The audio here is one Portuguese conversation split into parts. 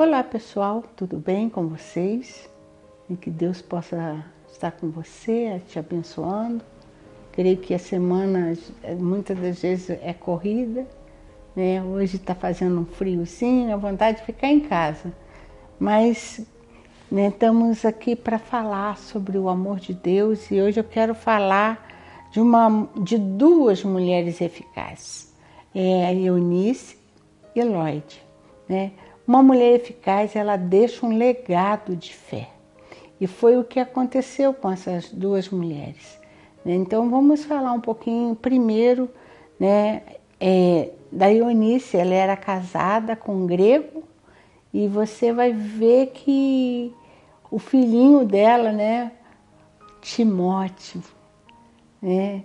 Olá pessoal, tudo bem com vocês? E que Deus possa estar com você, te abençoando. Creio que a semana muitas das vezes é corrida, né? Hoje está fazendo um friozinho, a vontade de ficar em casa. Mas né, estamos aqui para falar sobre o amor de Deus e hoje eu quero falar de duas mulheres eficazes, a Eunice e Lloyd, né? Uma mulher eficaz, ela deixa um legado de fé. E foi o que aconteceu com essas duas mulheres. Então vamos falar um pouquinho primeiro, né, da Eunice. Ela era casada com um grego e você vai ver que o filhinho dela, né, Timóteo, né,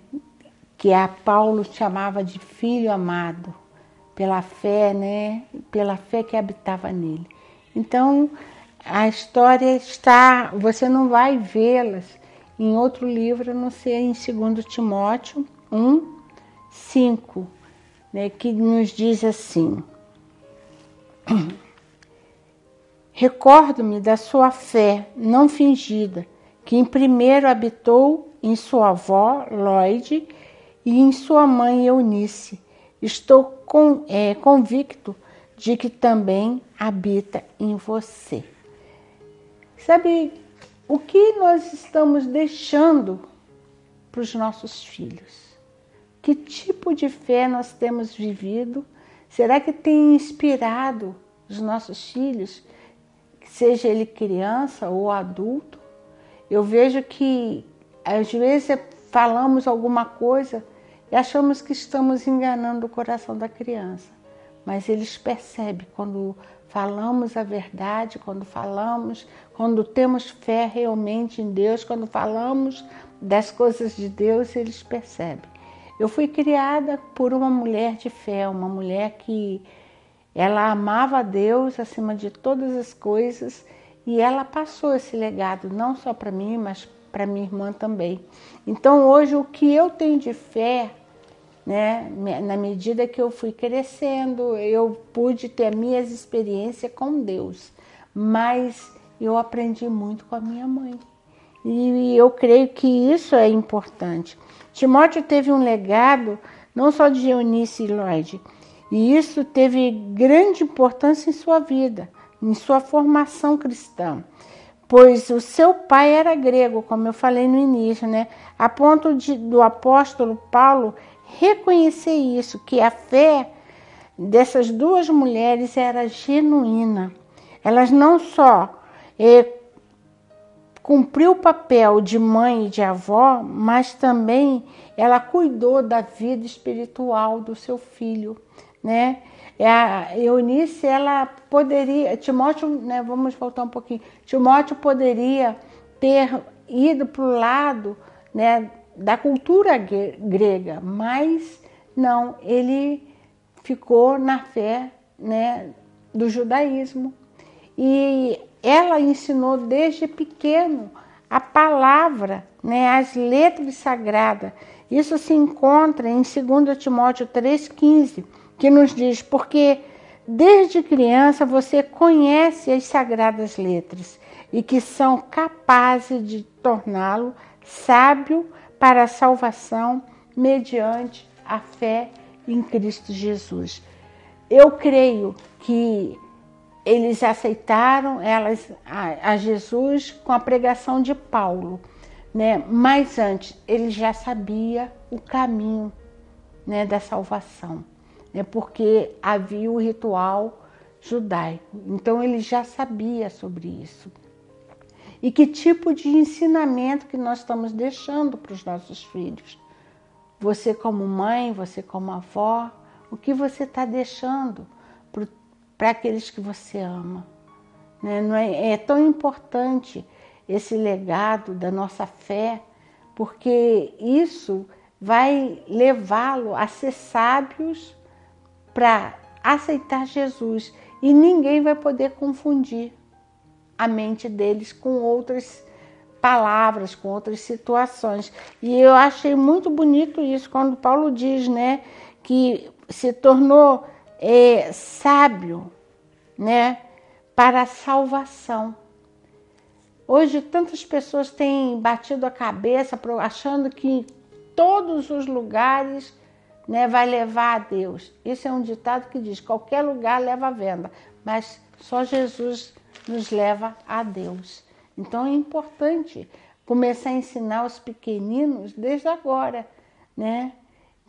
que a Paulo chamava de filho amado, pela fé, né? Pela fé que habitava nele. Então, a história está, você não vai vê-las em outro livro, a não ser em 2 Timóteo 1:5, né? Que nos diz assim: recordo-me da sua fé não fingida, que em primeiro habitou em sua avó, Lloyd, e em sua mãe, Eunice. Estou convicto de que também habita em você. Sabe o que nós estamos deixando para os nossos filhos? Que tipo de fé nós temos vivido? Será que tem inspirado os nossos filhos, seja ele criança ou adulto? Eu vejo que às vezes falamos alguma coisa e achamos que estamos enganando o coração da criança. Mas eles percebem quando falamos a verdade, quando temos fé realmente em Deus, quando falamos das coisas de Deus, eles percebem. Eu fui criada por uma mulher de fé, uma mulher que ela amava a Deus acima de todas as coisas e ela passou esse legado não só para mim, mas para minha irmã também. Então hoje o que eu tenho de fé, né, na medida que eu fui crescendo, eu pude ter minhas experiências com Deus, mas eu aprendi muito com a minha mãe. E eu creio que isso é importante. Timóteo teve um legado não só de Eunice e Lloyd, e isso teve grande importância em sua vida, em sua formação cristã. Pois o seu pai era grego, como eu falei no início, né? A ponto do apóstolo Paulo reconhecer isso, que a fé dessas duas mulheres era genuína. Elas não só cumpriu o papel de mãe e de avó, mas também ela cuidou da vida espiritual do seu filho, né? A Eunice, ela poderia, Timóteo, né, vamos voltar um pouquinho, Timóteo poderia ter ido para o lado, né, da cultura grega, mas não, ele ficou na fé, né, do judaísmo. E ela ensinou desde pequeno a palavra, né, as letras sagradas. Isso se encontra em 2 Timóteo 3,15, que nos diz: porque desde criança você conhece as sagradas letras e que são capazes de torná-lo sábio para a salvação mediante a fé em Cristo Jesus. Eu creio que eles aceitaram a Jesus com a pregação de Paulo, né? Mas antes ele já sabia o caminho, né, da salvação, né? Porque havia o ritual judaico, então ele já sabia sobre isso. E que tipo de ensinamento que nós estamos deixando para os nossos filhos? Você como mãe, você como avó, o que você está deixando para aqueles que você ama? Né? É tão importante esse legado da nossa fé, porque isso vai levá-lo a ser sábios para aceitar Jesus. E ninguém vai poder confundir a mente deles com outras palavras, com outras situações. E eu achei muito bonito isso, quando Paulo diz, né, que se tornou sábio, né, para a salvação. Hoje tantas pessoas têm batido a cabeça achando que todos os lugares, né, vai levar a Deus. Isso é um ditado que diz: qualquer lugar leva a venda, mas só Jesus nos leva a Deus. Então é importante começar a ensinar os pequeninos desde agora, né,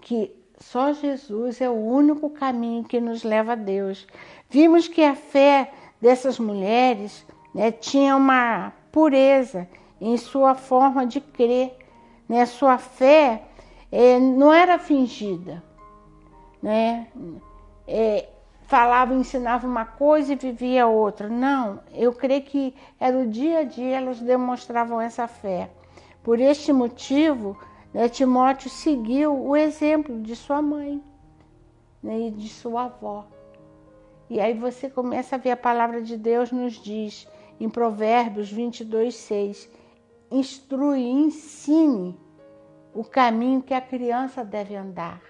que só Jesus é o único caminho que nos leva a Deus. Vimos que a fé dessas mulheres, né, tinha uma pureza em sua forma de crer, né? Sua fé não era fingida, né? Falava, ensinava uma coisa e vivia outra. Não, eu creio que era o dia a dia, elas demonstravam essa fé. Por este motivo, né, Timóteo seguiu o exemplo de sua mãe, né, e de sua avó. E aí você começa a ver a palavra de Deus nos diz, em Provérbios 22:6, instrui, ensine o caminho que a criança deve andar,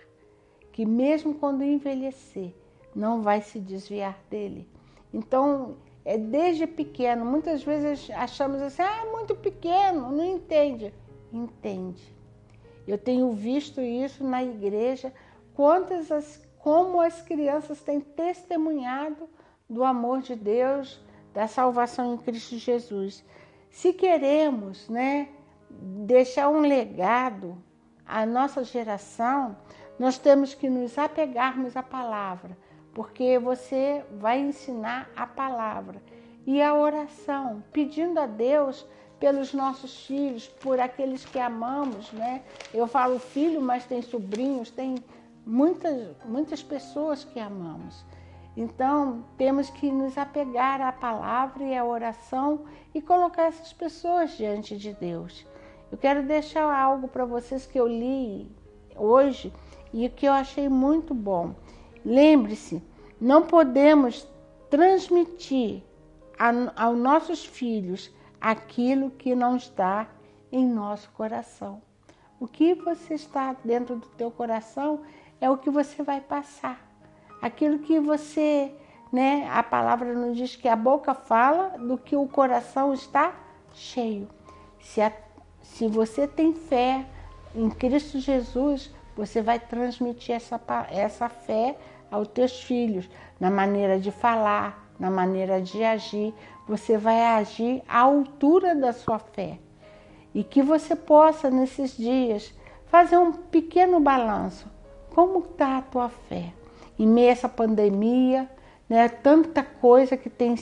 que mesmo quando envelhecer, não vai se desviar dele. Então, desde pequeno, muitas vezes achamos assim, é muito pequeno, não entende. Entende. Eu tenho visto isso na igreja, como as crianças têm testemunhado do amor de Deus, da salvação em Cristo Jesus. Se queremos, né, deixar um legado à nossa geração, nós temos que nos apegarmos à palavra, porque você vai ensinar a palavra e a oração, pedindo a Deus pelos nossos filhos, por aqueles que amamos, né? Eu falo filho, mas tem sobrinhos, tem muitas pessoas que amamos. Então, temos que nos apegar à palavra e à oração e colocar essas pessoas diante de Deus. Eu quero deixar algo para vocês que eu li hoje e que eu achei muito bom. Lembre-se, não podemos transmitir aos nossos filhos aquilo que não está em nosso coração. O que você está dentro do teu coração é o que você vai passar. Aquilo que você, né, a palavra nos diz que a boca fala do que o coração está cheio. Se você tem fé em Cristo Jesus, você vai transmitir essa fé aos teus filhos, na maneira de falar, na maneira de agir. Você vai agir à altura da sua fé. E que você possa, nesses dias, fazer um pequeno balanço. Como está a tua fé? Em meio a essa pandemia, né, tanta coisa que tem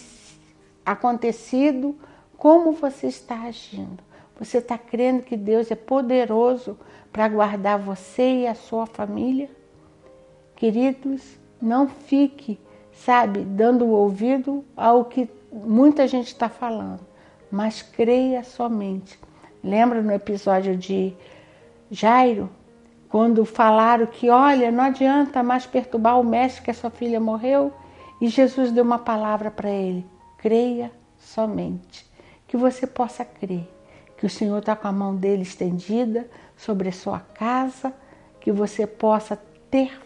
acontecido, como você está agindo? Você está crendo que Deus é poderoso para guardar você e a sua família? Queridos, não fique, dando ouvido ao que muita gente está falando, mas creia somente. Lembra no episódio de Jairo, quando falaram que, olha, não adianta mais perturbar o mestre que a sua filha morreu? E Jesus deu uma palavra para ele: creia somente. Que você possa crer que o Senhor está com a mão dele estendida sobre a sua casa, que você possa ter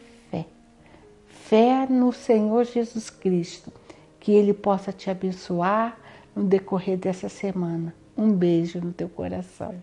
fé no Senhor Jesus Cristo, que Ele possa te abençoar no decorrer dessa semana. Um beijo no teu coração.